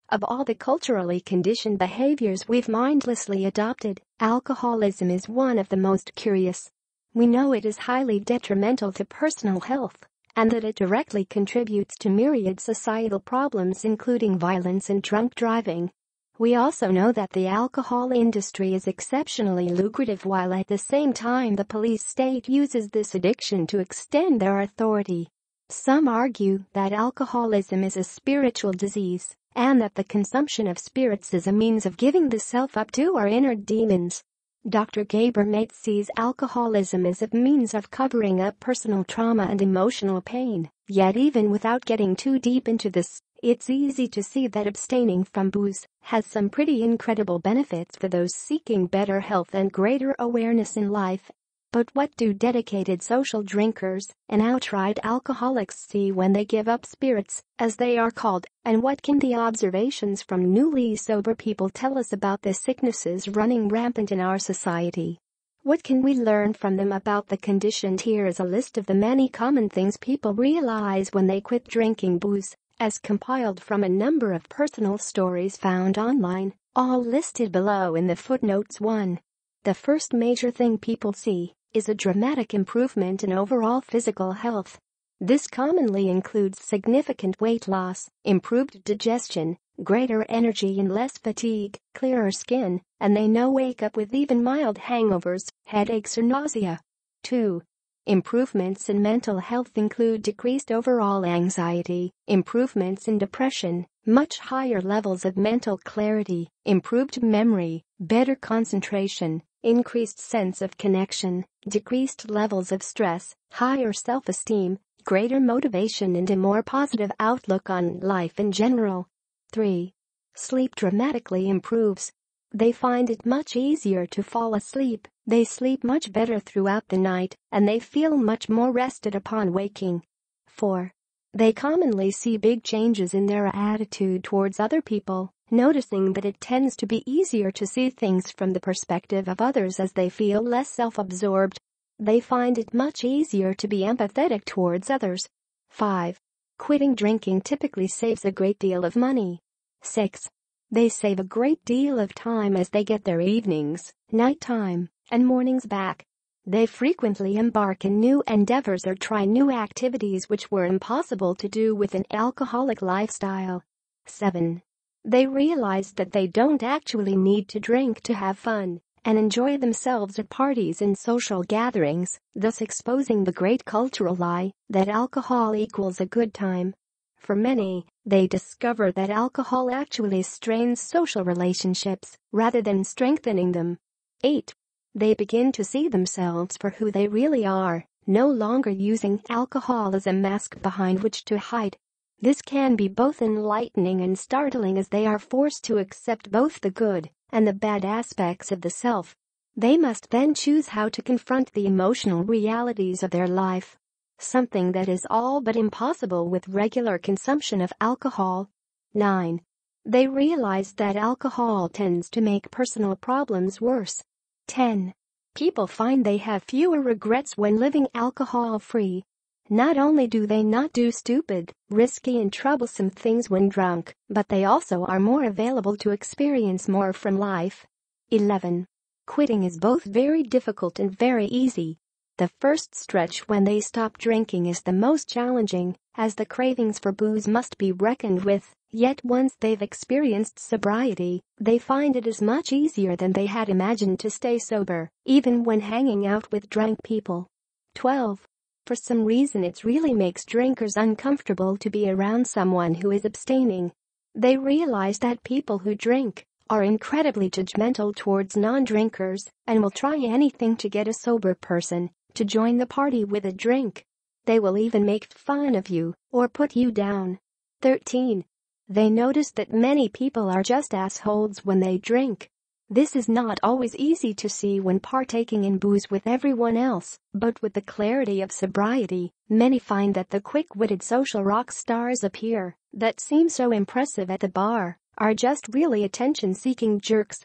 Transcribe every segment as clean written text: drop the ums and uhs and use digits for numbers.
Of all the culturally conditioned behaviors we've mindlessly adopted, alcoholism is one of the most curious. We know it is highly detrimental to personal health and that it directly contributes to myriad societal problems including violence and drunk driving. We also know that the alcohol industry is exceptionally lucrative while at the same time the police state uses this addiction to extend their authority. Some argue that alcoholism is a spiritual disease and that the consumption of spirits is a means of giving the self up to our inner demons. Dr. Gaber sees alcoholism as a means of covering up personal trauma and emotional pain, yet even without getting too deep into this, it's easy to see that abstaining from booze has some pretty incredible benefits for those seeking better health and greater awareness in life. But what do dedicated social drinkers and outright alcoholics see when they give up spirits, as they are called, and what can the observations from newly sober people tell us about the sicknesses running rampant in our society? What can we learn from them about the condition? Here is a list of the many common things people realize when they quit drinking booze, as compiled from a number of personal stories found online, all listed below in the footnotes. 1. The first major thing people see is a dramatic improvement in overall physical health. This commonly includes significant weight loss, improved digestion, greater energy and less fatigue, clearer skin, and they wake up with even mild hangovers, headaches or nausea. 2. Improvements in mental health include decreased overall anxiety, improvements in depression, much higher levels of mental clarity, improved memory, better concentration, increased sense of connection, decreased levels of stress, higher self-esteem, greater motivation and a more positive outlook on life in general. 3. Sleep dramatically improves. They find it much easier to fall asleep, they sleep much better throughout the night, and they feel much more rested upon waking. 4. They commonly see big changes in their attitude towards other people, noticing that it tends to be easier to see things from the perspective of others as they feel less self-absorbed. They find it much easier to be empathetic towards others. 5. Quitting drinking typically saves a great deal of money. 6. They save a great deal of time as they get their evenings, nighttime, and mornings back. They frequently embark in new endeavors or try new activities which were impossible to do with an alcoholic lifestyle. 7. They realize that they don't actually need to drink to have fun and enjoy themselves at parties and social gatherings, thus exposing the great cultural lie that alcohol equals a good time. For many, they discover that alcohol actually strains social relationships rather than strengthening them. 8. They begin to see themselves for who they really are, no longer using alcohol as a mask behind which to hide. This can be both enlightening and startling as they are forced to accept both the good and the bad aspects of the self. They must then choose how to confront the emotional realities of their life, something that is all but impossible with regular consumption of alcohol. 9. They realize that alcohol tends to make personal problems worse. 10. People find they have fewer regrets when living alcohol-free. Not only do they not do stupid, risky and troublesome things when drunk, but they also are more available to experience more from life. 11. Quitting is both very difficult and very easy. The first stretch when they stop drinking is the most challenging, as the cravings for booze must be reckoned with, yet once they've experienced sobriety, they find it is much easier than they had imagined to stay sober, even when hanging out with drunk people. 12. For some reason it really makes drinkers uncomfortable to be around someone who is abstaining. They realize that people who drink are incredibly judgmental towards non-drinkers and will try anything to get a sober person to join the party with a drink. They will even make fun of you or put you down. 13. They notice that many people are just assholes when they drink. This is not always easy to see when partaking in booze with everyone else, but with the clarity of sobriety, many find that the quick-witted social rock stars appear that seem so impressive at the bar are just really attention-seeking jerks.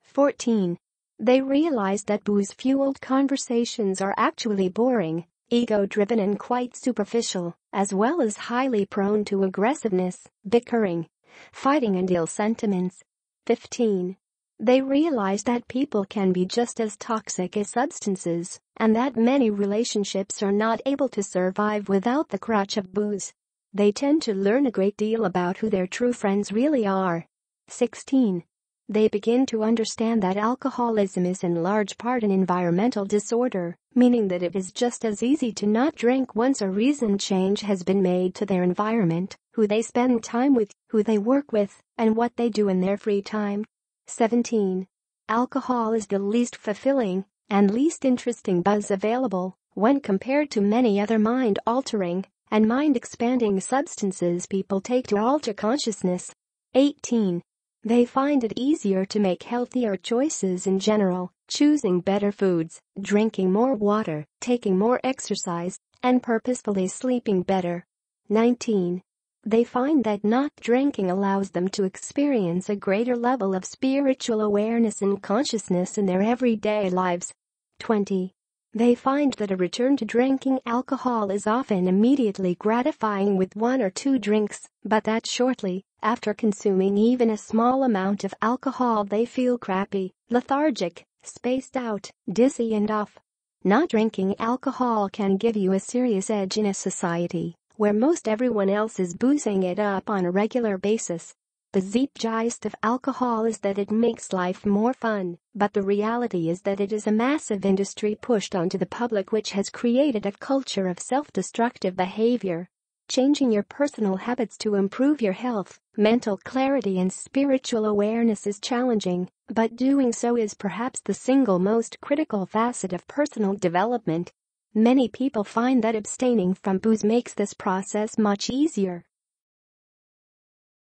14. They realize that booze-fueled conversations are actually boring, ego-driven and quite superficial, as well as highly prone to aggressiveness, bickering, Fighting and ill sentiments. 15. They realize that people can be just as toxic as substances, and that many relationships are not able to survive without the crutch of booze. They tend to learn a great deal about who their true friends really are. 16. They begin to understand that alcoholism is in large part an environmental disorder, meaning that it is just as easy to not drink once a recent change has been made to their environment, who they spend time with, who they work with, and what they do in their free time. 17. Alcohol is the least fulfilling and least interesting buzz available when compared to many other mind-altering and mind-expanding substances people take to alter consciousness. 18. They find it easier to make healthier choices in general, choosing better foods, drinking more water, taking more exercise, and purposefully sleeping better. 19. They find that not drinking allows them to experience a greater level of spiritual awareness and consciousness in their everyday lives. 20. They find that a return to drinking alcohol is often immediately gratifying with 1 or 2 drinks, but that shortly after consuming even a small amount of alcohol they feel crappy, lethargic, spaced out, dizzy and off. Not drinking alcohol can give you a serious edge in a society where most everyone else is boozing it up on a regular basis. The zeitgeist of alcohol is that it makes life more fun, but the reality is that it is a massive industry pushed onto the public which has created a culture of self-destructive behavior. Changing your personal habits to improve your health, mental clarity and spiritual awareness is challenging, but doing so is perhaps the single most critical facet of personal development. Many people find that abstaining from booze makes this process much easier.